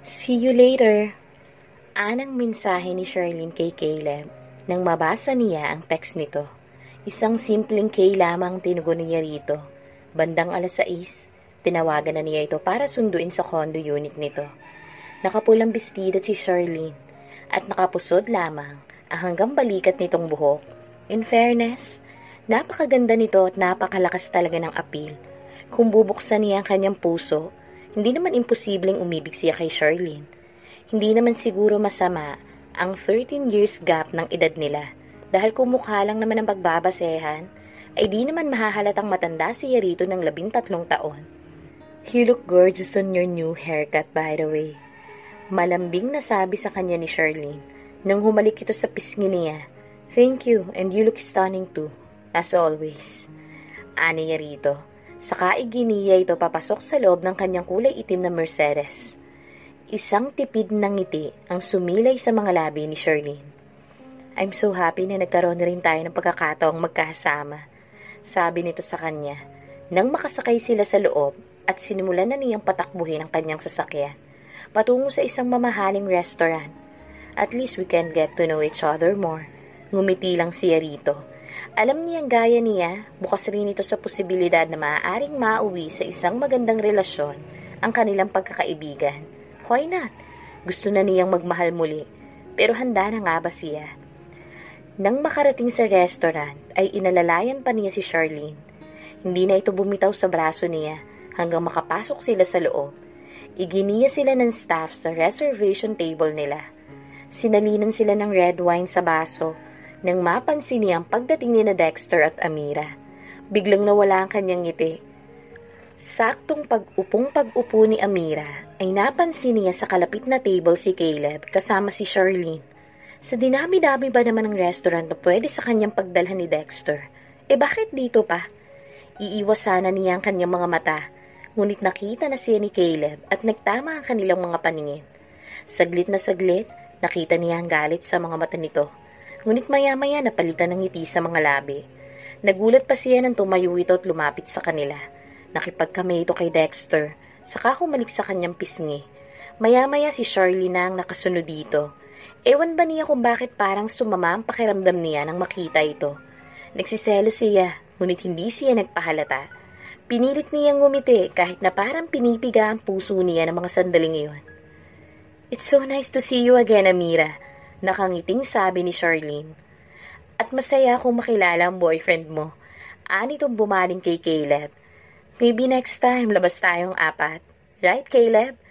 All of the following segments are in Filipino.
See you later. Anang mensahe ni Charlene kay Caleb nang mabasa niya ang text nito. Isang simpleng K lamang tinugon niya rito. Bandang 6:00, tinawagan na niya ito para sunduin sa condo unit nito. Nakapulang bestida si Charlene at nakapusod lamang ang hanggang balikat nitong buhok. In fairness, napakaganda nito at napakalakas talaga ng appeal. Kung bubuksan niya ang kanyang puso, hindi naman imposibleng umibig siya kay Charlene. Hindi naman siguro masama ang 13 years gap ng edad nila. Dahil kung mukha lang naman ang pagbabasehan, ay di naman mahahalatang matanda siya rito ng 13 taon. You look gorgeous on your new haircut, by the way. Malambing na sabi sa kanya ni Charlene nang humalik ito sa pisngi niya. Thank you, and you look stunning too, as always. Ani niya rito. Saka iginiya ito papasok sa loob ng kanyang kulay itim na Mercedes. Isang tipid ng ngiti ang sumilay sa mga labi ni Charlene. I'm so happy na nagkaroon na rin tayo ng pagkakataong magkasama, sabi nito sa kanya. Nang makasakay sila sa loob at sinimulan na niyang patakbuhin ang kanyang sasakyan, patungo sa isang mamahaling restaurant. At least we can get to know each other more. Ngumiti lang siya rito. Alam niyang gaya niya, bukas rin ito sa posibilidad na maaaring mauwi sa isang magandang relasyon ang kanilang pagkakaibigan. Why not? Gusto na niyang magmahal muli, pero handa na nga ba siya? Nang makarating sa restaurant, ay inalalayan pa niya si Charlene. Hindi na ito bumitaw sa braso niya hanggang makapasok sila sa loob. Iginiya sila ng staff sa reservation table nila. Sinalinan sila ng red wine sa baso nang mapansin niya ang pagdating ni na Dexter at Amira. Biglang nawala ang kanyang ngiti. Saktong pag-upo ni Amira ay napansin niya sa kalapit na table si Caleb kasama si Charlene. Sa dinami-dami ba naman ng restaurant na pwede sa kanyang pagdalhan ni Dexter? Bakit dito pa? Iiwas sana niya ang kanyang mga mata, ngunit nakita na siya ni Caleb at nagtama ang kanilang mga paningin. Saglit na saglit, nakita niya ang galit sa mga mata nito, ngunit maya-maya napalitan ng ngiti sa mga labi. Nagulat pa siya nang tumayo ito at lumapit sa kanila. Nakipagkamay ito kay Dexter, saka humalik sa kanyang pisngi. Maya-maya si Charlene na ang nakasunod dito. Ewan ba niya kung bakit parang sumama ang pakiramdam niya nang makita ito. Nagsiselo siya, ngunit hindi siya nagpahalata. Pinilit niyang ngumiti kahit na parang pinipiga ang puso niya ng mga sandaling iyon. It's so nice to see you again, Amira, nakangiting sabi ni Charlene. At masaya akong makilala ang boyfriend mo. Anitong bumaling kay Caleb. Maybe next time labas tayong 4. Right, Caleb?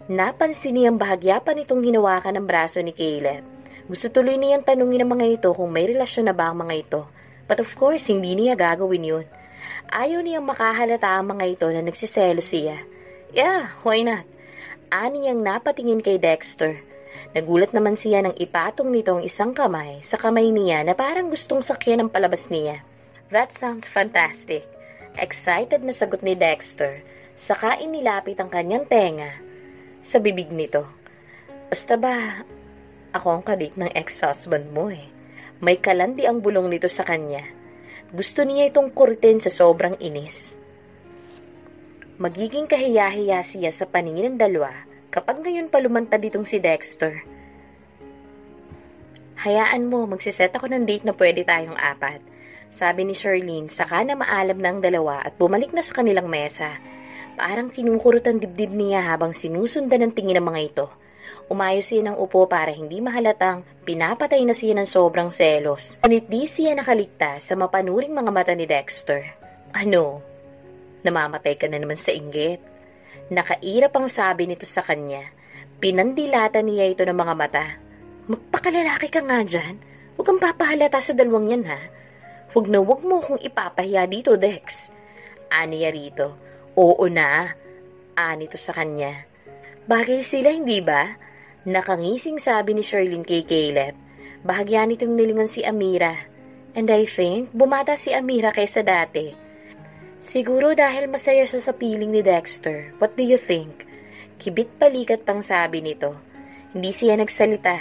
Napansin niyang bahagya pa nitong hinawakan ng braso ni Caleb. Gusto tuloy niyang tanungin ang mga ito kung may relasyon na ba ang mga ito. But of course, hindi niya gagawin yun. Ayaw niyang makahalata ang mga ito na nagsiselo siya. Yeah, why not? Ani niyang napatingin kay Dexter. Nagulat naman siya nang ipatong nito ang isang kamay sa kamay niya na parang gustong sakyan ang palabas niya. That sounds fantastic. Excited na sagot ni Dexter. Saka inilapit ang kanyang tenga sa bibig nito. Basta ba, ako ang kadik ng ex-husband mo eh. May kalandi ang bulong nito sa kanya. Gusto niya itong kuritin sa sobrang inis. Magiging kahiya-hiya siya sa paningin ng dalawa kapag ngayon pa lumantad itong si Dexter. Hayaan mo, magsiset ako ng date na pwede tayong 4, sabi ni Charlene, saka na maalam na ang dalawa at bumalik na sa kanilang mesa. Parang kinukurot ang dibdib niya habang sinusundan ng tingin ng mga ito. Umayos siya ng upo para hindi mahalatang pinapatay na siya ng sobrang selos. Ngunit di siya nakaligtas sa mapanuring mga mata ni Dexter. Ano? Namamatay ka na naman sa inggit. Nakairap ang sabi nito sa kanya. Pinandilata niya ito ng mga mata. Magpakalalaki ka nga dyan. Huwag kang papahalata sa dalawang yan ha. Huwag na huwag mo kong ipapahiya dito, Dex. Aniya rito. Oo na, anito sa kanya. Bagay sila, hindi ba? Nakangising sabi ni Charlene kay Caleb. Bahagya nitong nilingon si Amira. And I think, bumata si Amira kaysa dati. Siguro dahil masaya siya sa piling ni Dexter. What do you think? Kibit palikat pang sabi nito. Hindi siya nagsalita.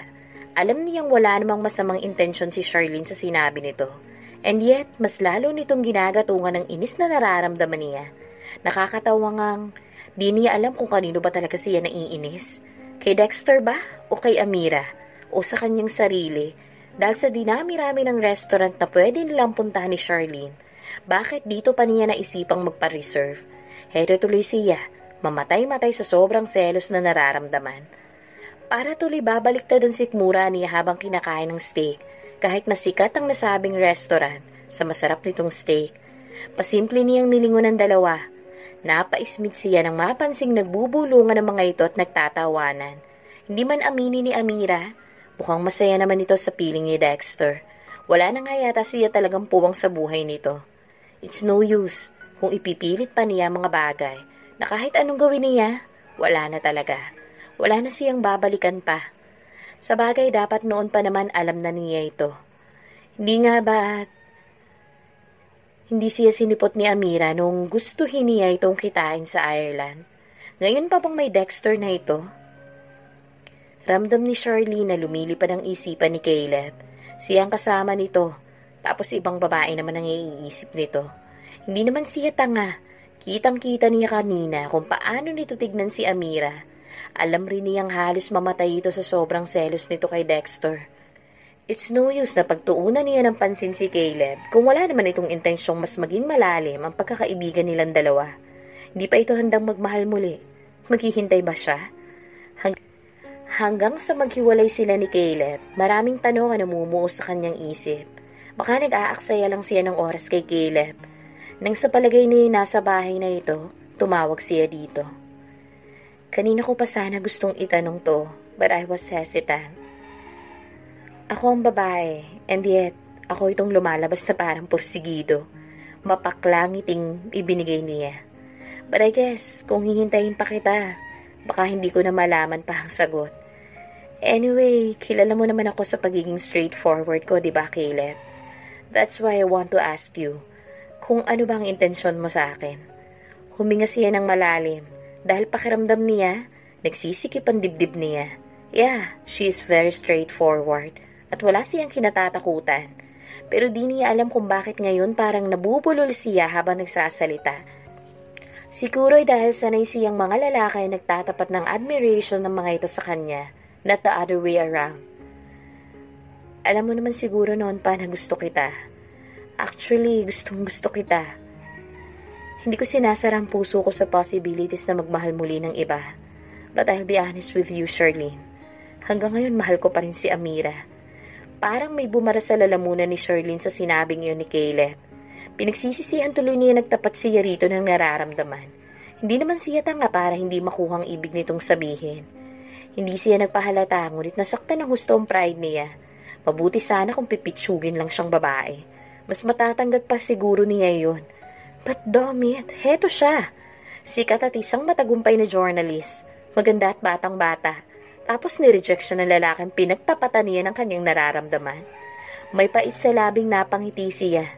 Alam niyang wala namang masamang intensyon si Charlene sa sinabi nito. And yet, mas lalo nitong ginagatungan ng inis na nararamdaman niya. Nakakatawa ngang di niya alam kung kanino ba talaga siya naiinis. Kay Dexter ba? O kay Amira? O sa kanyang sarili? Dahil sa dinami-rami ng restaurant na pwede nilang puntahan ni Charlene, bakit dito pa niya naisipang magpa-reserve? Heto tuloy siya, mamatay-matay sa sobrang selos na nararamdaman. Para tuloy babaliktad ang sikmura niya habang kinakain ng steak, kahit na sikat ang nasabing restaurant sa masarap nitong steak. Pasimple niyang nilingon ng dalawa. Napaismit siya nang mapansing nagbubulungan ng mga ito at nagtatawanan. Hindi man aminin ni Amira, mukhang masaya naman ito sa piling ni Dexter. Wala na nga yata siya talagang puwang sa buhay nito. It's no use kung ipipilit pa niya mga bagay na kahit anong gawin niya, wala na talaga. Wala na siyang babalikan pa. Sa bagay dapat noon pa naman alam na niya ito. Hindi nga ba hindi siya sinipot ni Amira nung gustuhin niya itong kitain sa Ireland? Ngayon pa bang may Dexter na ito? Ramdam ni Charlene na lumilipad ang isipan ni Caleb. Siya ang kasama nito, tapos ibang babae naman ang iisip nito. Hindi naman siya tanga. Kitang-kita niya kanina kung paano nito tignan si Amira. Alam rin niyang halos mamatay ito sa sobrang selos nito kay Dexter. It's no use na pagtuunan niya ng pansin si Caleb kung wala naman itong intensyong mas maging malalim ang pagkakaibigan nilang dalawa. Hindi pa ito handang magmahal muli. Maghihintay ba siya? Hanggang sa maghiwalay sila ni Caleb, maraming tanong ang namumuo sa kanyang isip. Baka nag-aaksaya lang siya ng oras kay Caleb. Nang sa palagay niya nasa bahay na ito, tumawag siya dito. Kanina ko pa sana gustong itanong to, but I was hesitant. Ako ang babae, and yet, ako itong lumalabas na parang porsigido. Mapaklangiting ibinigay niya. But I guess, kung hihintayin pa kita, baka hindi ko na malaman pa ang sagot. Anyway, kilala mo naman ako sa pagiging straightforward ko, di ba, Caleb? That's why I want to ask you, kung ano ba ang intensyon mo sa akin. Huminga siya ng malalim, dahil pakiramdam niya, nagsisikip ang dibdib niya. Yeah, she is very straightforward, at wala siyang kinatatakutan. Pero di niya alam kung bakit ngayon parang nabubulol siya habang nagsasalita. Siguro'y dahil sanay siyang mga lalaki ay nagtatapat ng admiration ng mga ito sa kanya, not the other way around. Alam mo naman siguro noon pa na gusto kita. Actually, gustong-gusto kita. Hindi ko sinasara ang puso ko sa possibilities na magmahal muli ng iba. But I'll be honest with you, Charlene. Hanggang ngayon, mahal ko pa rin si Amira. Parang may bumara sa lalamunan ni Charlene sa sinabing yun ni Caleb. Pinagsisisihan tuloy niya nagtapat siya rito ng nararamdaman. Hindi naman siya tanga para hindi makuhang ibig nitong sabihin. Hindi siya nagpahalata, ngunit nasaktan ng husto ang pride niya. Mabuti sana kung pipitsugin lang siyang babae. Mas matatanggap pa siguro niya yun. But damn it, heto siya. Sikat at isang matagumpay na journalist. Maganda at batang-bata. Tapos nireject siya ng lalaking pinagtapatan niya ng kanyang nararamdaman. May pait sa labing napangiti siya.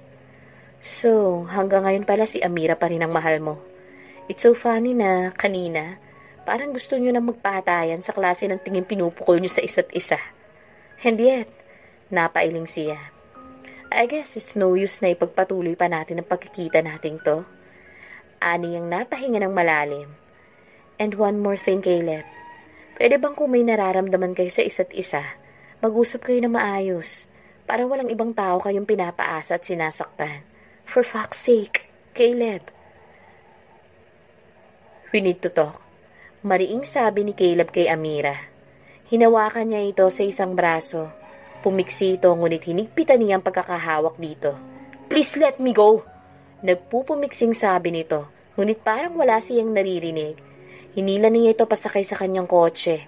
So, hanggang ngayon pala si Amira pa rin ang mahal mo. It's so funny na kanina, parang gusto niyo na magpahatayan sa klase ng tingin pinupukol niyo sa isa't isa. And yet, napailing siya. I guess it's no use na ipagpatuloy pa natin ang pagkikita nating to. Ani ang napahinga ng malalim. And one more thing, Caleb. Pwede bang kung may nararamdaman kayo sa isa't isa, mag-usap kayo na maayos, para walang ibang tao kayong pinapaasa at sinasaktan? For fuck's sake, Caleb. We need to talk. Mariing sabi ni Caleb kay Amira. Hinawakan niya ito sa isang braso. Pumiksi ito, ngunit hinigpitan niya ang pagkakahawak dito. Please let me go! Nagpupumiksing sabi nito, ngunit parang wala siyang naririnig. Hinila niya ito pasakay sa kanyang kotse.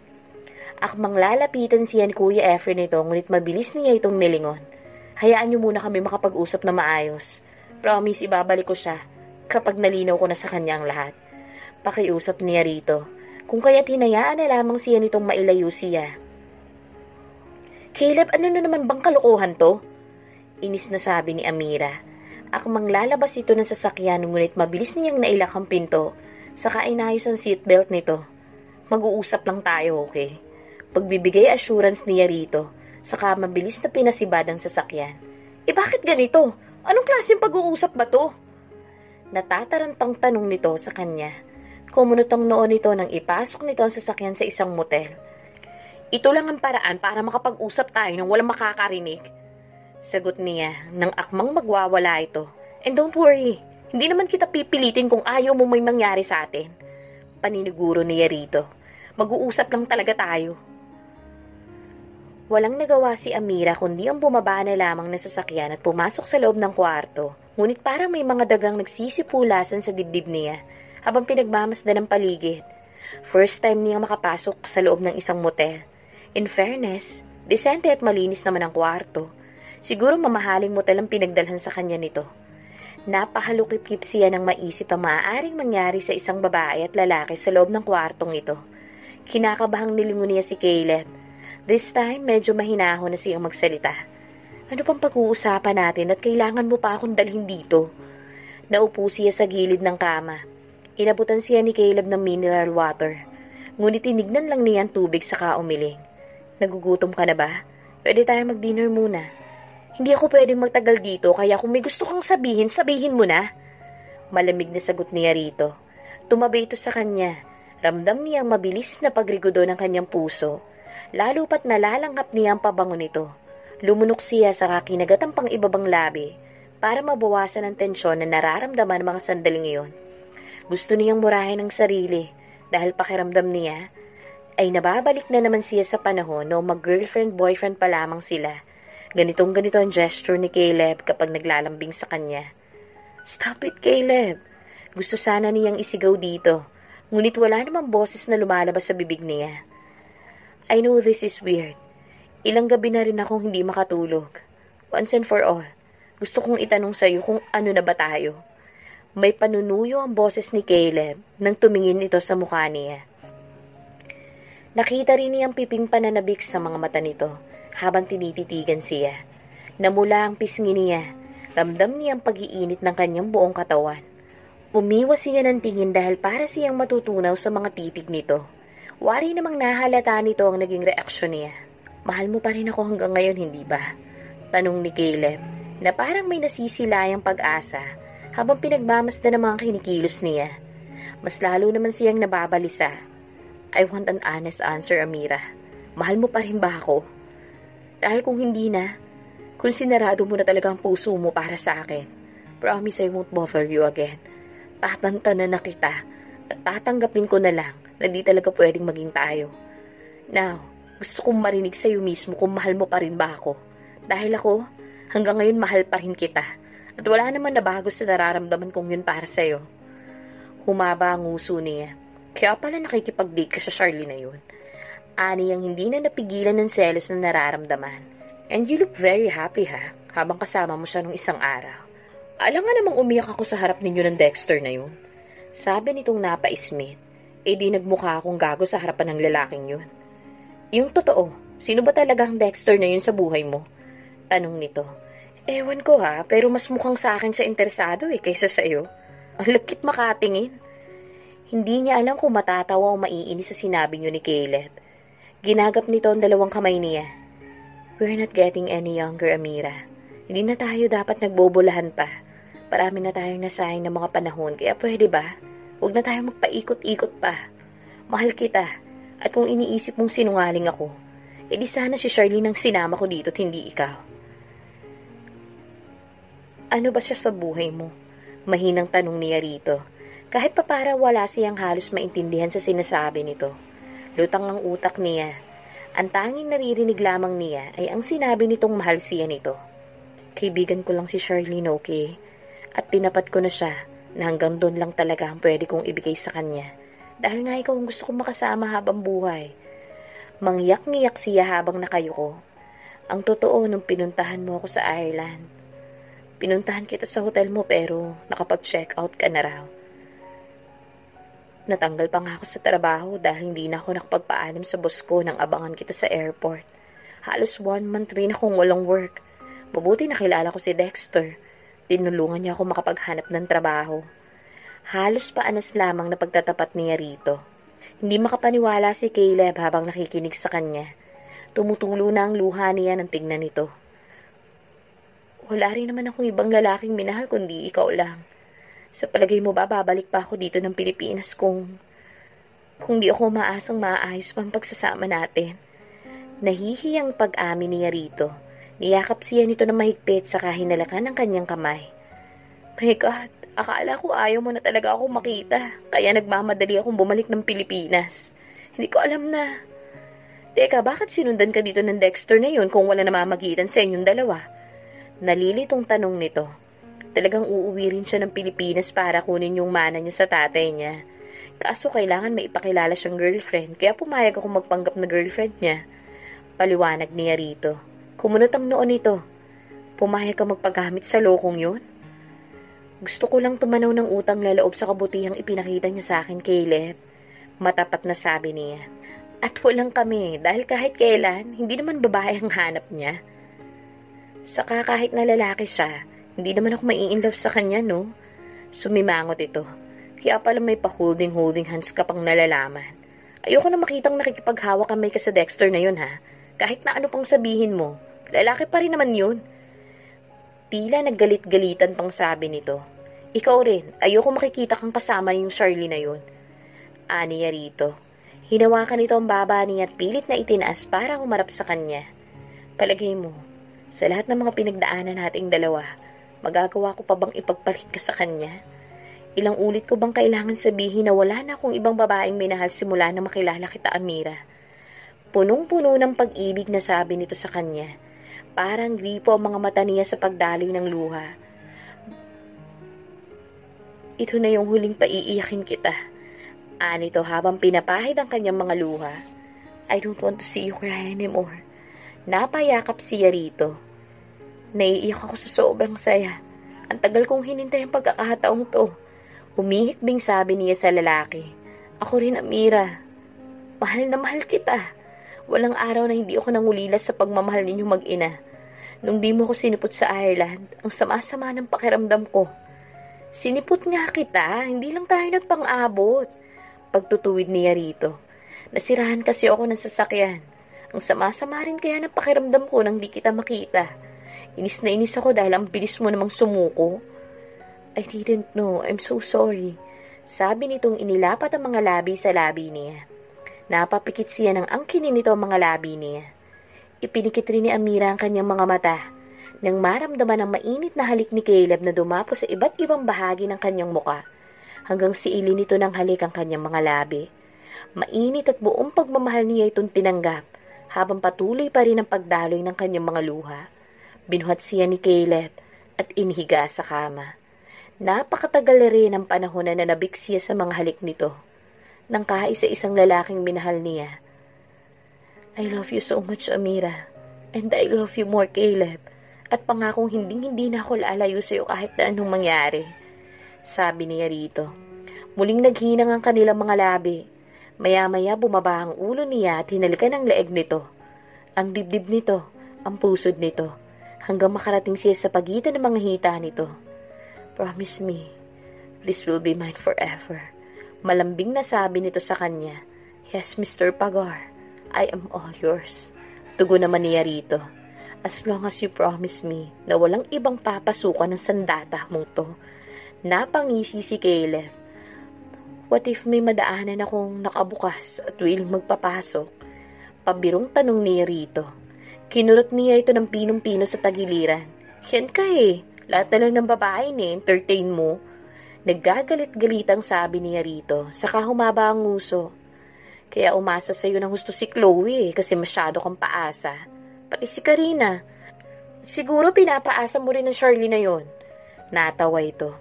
Akmang lalapitan siya ni Kuya Efren ito, ngunit mabilis niya itong nilingon. Hayaan niyo muna kami makapag-usap na maayos. Promise, ibabalik ko siya kapag nalinaw ko na sa kanya ang lahat. Pakiusap niya rito. Kung kaya't hinayaan na lamang siya nitong mailayo siya. Caleb, ano na naman bang kalokohan to? Inis na sabi ni Amira. Akmang lalabas ito ng sasakyan, ngunit mabilis niyang nailak ang pinto. Saka inayos ang seatbelt nito. Mag-uusap lang tayo, okay? Pagbibigay assurance niya rito, saka mabilis na pinasibad ang sasakyan. Bakit ganito? Anong klaseng pag-uusap ba to? Natatarantang tanong nito sa kanya. Kumunot ang noo nito nang ipasok nito ang sasakyan sa isang motel. Ito lang ang paraan para makapag-usap tayo nang walang makakarinig. Sagot niya nang akmang magwawala ito. And don't worry, hindi naman kita pipilitin kung ayaw mo may mangyari sa atin. Paniniguro niya rito. Mag-uusap lang talaga tayo. Walang nagawa si Amira kundi ang bumaba na lamang ng sasakyan at pumasok sa loob ng kwarto. Ngunit parang may mga dagang nagsisipulasan sa dibdib niya habang pinagmamasdan ng paligid. First time niyang makapasok sa loob ng isang motel. In fairness, disente at malinis naman ang kwarto. Siguro mamahaling motel ang pinagdalhan sa kanya nito. Napahalukip-kip siya ng maisip ang maaaring mangyari sa isang babae at lalaki sa loob ng kwartong ito. Kinakabahang nilingon niya si Caleb. This time, medyo mahinahon na siyang magsalita. Ano pang pag-uusapan natin at kailangan mo pa akong dalhin dito? Naupo siya sa gilid ng kama. Inabutan siya ni Caleb ng mineral water. Ngunit tinignan lang niya ang tubig saka umiling. Nagugutom ka na ba? Pwede tayong mag-dinner muna. Hindi ako pwedeng magtagal dito kaya kung may gusto kang sabihin, sabihin mo na. Malamig na sagot niya rito. Tumabi ito sa kanya. Ramdam niya ang mabilis na pagrigodo ng kanyang puso. Lalo pat nalalanghap niya ang pabango nito. Lumunok siya sa kakinagatang pang ibabang labi para mabawasan ang tensyon na nararamdaman ng mga sandaling iyon. Gusto niyang murahin ang sarili dahil pakiramdam niya ay nababalik na naman siya sa panahon noong mag-girlfriend-boyfriend pa lamang sila. Ganitong-ganito ang gesture ni Caleb kapag naglalambing sa kanya. Stop it, Caleb! Gusto sana niyang isigaw dito, ngunit wala namang boses na lumalabas sa bibig niya. I know this is weird. Ilang gabi na rin akong hindi makatulog. Once and for all, gusto kong itanong sa'yo kung ano na ba tayo. May panunuyo ang boses ni Caleb nang tumingin ito sa mukha niya. Nakita rin niyang piping pananabik sa mga mata nito habang tinititigan siya. Namula ang pisngi niya. Ramdam niya ang pag-iinit ng kanyang buong katawan. Umiwas siya ng tingin dahil para siyang matutunaw sa mga titig nito. Wari namang nahalata nito ang naging reaksyon niya. Mahal mo pa rin ako hanggang ngayon, hindi ba? Tanong ni Caleb na parang may nasisilayang pag-asa habang pinagmamasdan ng mga kinikilos niya. Mas lalo naman siyang nababalisa. I want an honest answer, Amira. Mahal mo pa rin ba ako? Dahil kung hindi na, kung sinarado mo na talaga ang puso mo para sa akin, promise I won't bother you again. Tatantanan na kita at tatanggapin ko na lang na di talaga pwedeng maging tayo. Now, gusto kong marinig sa'yo mismo kung mahal mo pa rin ba ako. Dahil ako, hanggang ngayon mahal pa rin kita. At wala naman na bago sa nararamdaman kong yun para sa'yo. Humaba ang nguso niya. Kaya pala nakikipag-date ka sa Charlie na yun. Ani ang hindi na napigilan ng selos na nararamdaman. And you look very happy habang kasama mo siya nung isang araw. Alam nga namang umiyak ako sa harap ninyo ng Dexter na yun. Sabi nitong napa-Smith. Di nagmukha akong gago sa harapan ng lalaking yun. Yung totoo, sino ba talaga ang Dexter na yun sa buhay mo? Tanong nito. Ewan ko pero mas mukhang sa akin siya interesado kaysa sa iyo. Ang lagkit makatingin. Hindi niya alam kung matatawa o maiinis sa sinabi niyo ni Caleb. Ginagap nito ang dalawang kamay niya. We're not getting any younger, Amira. Hindi na tayo dapat nagbobolahan pa. Parami na tayong nasayang ng mga panahon, kaya pwede ba? Huwag na tayong magpaikot-ikot pa. Mahal kita. At kung iniisip mong sinungaling ako, di sana si Charlene ang sinama ko dito at hindi ikaw. Ano ba siya sa buhay mo? Mahinang tanong niya rito. Kahit pa para wala siyang halos maintindihan sa sinasabi nito. Lutang ang utak niya. Ang tanging naririnig lamang niya ay ang sinabi nitong mahal siya nito. Kaibigan ko lang si Charlene, okay? At tinapat ko na siya na hanggang doon lang talaga ang pwede kong ibigay sa kanya. Dahil nga ikaw ang gusto kong makasama habang buhay. Mangyak-ngiyak siya habang nakayuko. Ang totoo nung pinuntahan mo ako sa Ireland. Pinuntahan kita sa hotel mo pero nakapag-check out ka na raw. Natanggal pa nga ako sa trabaho dahil hindi na ako nakapagpaalam sa boss ko nang abangan kita sa airport. Halos 1 month rin akong walang work. Mabuti nakilala ko si Dexter. Tinulungan niya ako makapaghanap ng trabaho. Halos paanas lamang na pagtatapat niya rito. Hindi makapaniwala si Caleb habang nakikinig sa kanya. Tumutulo na ang luha niya ng tingnan nito. Wala rin naman akong ibang lalaking minahal kundi ikaw lang. Sa palagay mo ba babalik pa ako dito ng Pilipinas kung di ako maasang maayos pa ang pagsasama natin? Nahihiyang pag-amin niya rito. Niyakap siya nito na mahigpit saka hinalakan ng kanyang kamay. My God, akala ko ayaw mo na talaga ako makita, kaya nagmamadali akong bumalik ng Pilipinas. Hindi ko alam na... Teka, bakit sinundan ka dito ng Dexter na yun kung wala namamagitan sa inyong dalawa? Nalilitong tanong nito. Talagang uuwi rin siya ng Pilipinas para kunin yung mana niya sa tatay niya. Kaso kailangan may ipakilala siyang girlfriend, kaya pumayag ako magpanggap na girlfriend niya. Paliwanag niya rito. Kumunot ang noon nito. Pumayag ka magpagamit sa lokong yun? Gusto ko lang tumanaw ng utang na loob sa kabutihang ipinakita niya sa akin, Caleb. Matapat na sabi niya. At walang kami, dahil kahit kailan, hindi naman babae ang hanap niya. Saka kahit na lalaki siya, hindi naman ako mai-inlove sa kanya, no? Sumimangot ito. Kaya pala may pa-holding hands ka pang nalalaman. Ayoko na makitang nakikipaghawak kamay ka sa Dexter na yun, ha? Kahit na ano pang sabihin mo, lalaki pa rin naman yun. Tila naggalit-galitan pang sabi nito. Ikaw rin, ayoko makikita kang kasama yung Charlie na yun. Aniya rito. Hinawakan nito ang baba niya at pilit na itinaas para humarap sa kanya. Palagay mo, sa lahat ng mga pinagdaanan nating dalawa, magagawa ko pa bang ipagpalit ka sa kanya? Ilang ulit ko bang kailangan sabihin na wala na akong ibang babaeng minahal simula na makilala kita, Amira? Punong-puno ng pag-ibig na sabi nito sa kanya. Parang gripo ang mga mata niya sa pagdaloy ng luha. Ito na yung huling paiiyakin kita. Anito habang pinapahid ang kanyang mga luha. I don't want to see you cry anymore. Napayakap siya rito. Naiiyak ako sa sobrang saya. Ang tagal kong hinintay ang pagkakataong to. Humihikbing sabi niya sa lalaki. Ako rin, Amira. Mahal na mahal kita. Walang araw na hindi ako nangulila sa pagmamahal ninyong mag-ina. Nung di mo ko sinipot sa Ireland, ang sama-sama ng pakiramdam ko. Sinipot nga kita, hindi lang tayo nagpang-abot. Pagtutuwid niya rito. Nasirahan kasi ako ng sasakyan. Ang sama-sama rin kaya ng pakiramdam ko nang di kita makita. Inis na inis ako dahil ang bilis mo namang sumuko. I didn't know, I'm so sorry. Sabi nitong inilapat ang mga labi sa labi niya. Napapikit siya ng angkinin nito ang mga labi niya. Ipinikit rin ni Amira ang kanyang mga mata nang maramdaman ang mainit na halik ni Caleb na dumapo sa iba't ibang bahagi ng kanyang muka hanggang siili nito ng halik ang kanyang mga labi. Mainit at buong pagmamahal niya itong tinanggap habang patuloy pa rin ang pagdaloy ng kanyang mga luha. Binuhat siya ni Caleb at inihiga sa kama. Napakatagal rin ang panahon na nanabik siya sa mga halik nito. Nang kaisa-isang lalaking minahal niya. I love you so much, Amira. And I love you more, Caleb. At pangakong hindi na ako lalayo sa'yo kahit na anong mangyari. Sabi niya rito. Muling naghinang ang kanilang mga labi. Maya-maya bumaba ang ulo niya at hinalikan ang leeg nito. Ang dibdib nito, ang pusod nito, hanggang makarating siya sa pagitan ng mga hita nito. Promise me, this will be mine forever. Malambing na sabi nito sa kanya. Yes, Mr. Pagar, I am all yours. Tugon naman niya rito. As long as you promise me na walang ibang papasukan ng sandata mong to. Napangisi si Caleb. What if may madaanan akong nakabukas at willing magpapasok? Pabirong tanong niya rito. Kinurot niya ito ng pinong-pino sa tagiliran. Yan ka eh. Lahat na lang ng babae ni entertain mo. Naggagalit-galitang sabi niya rito, saka humaba ang nguso. Kaya umasa sa'yo ng gusto si Chloe kasi masyado kang paasa. Pati si Karina. Siguro pinapaasa mo rin ng Charlie na yon. Natawa ito.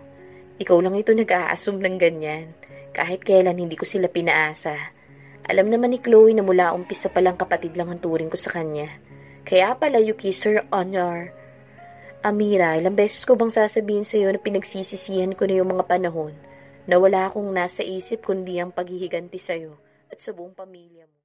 Ikaw lang ito nag-a-assume ng ganyan. Kahit kailan hindi ko sila pinaasa. Alam naman ni Chloe na mula umpisa palang kapatid lang ang turing ko sa kanya. Kaya pala you kissed her on your... Amira, ilang beses ko bang sasabihin sa iyo na pinagsisisihan ko na yung mga panahon na wala akong nasa isip kundi ang paghihiganti sa iyo at sa buong pamilya mo.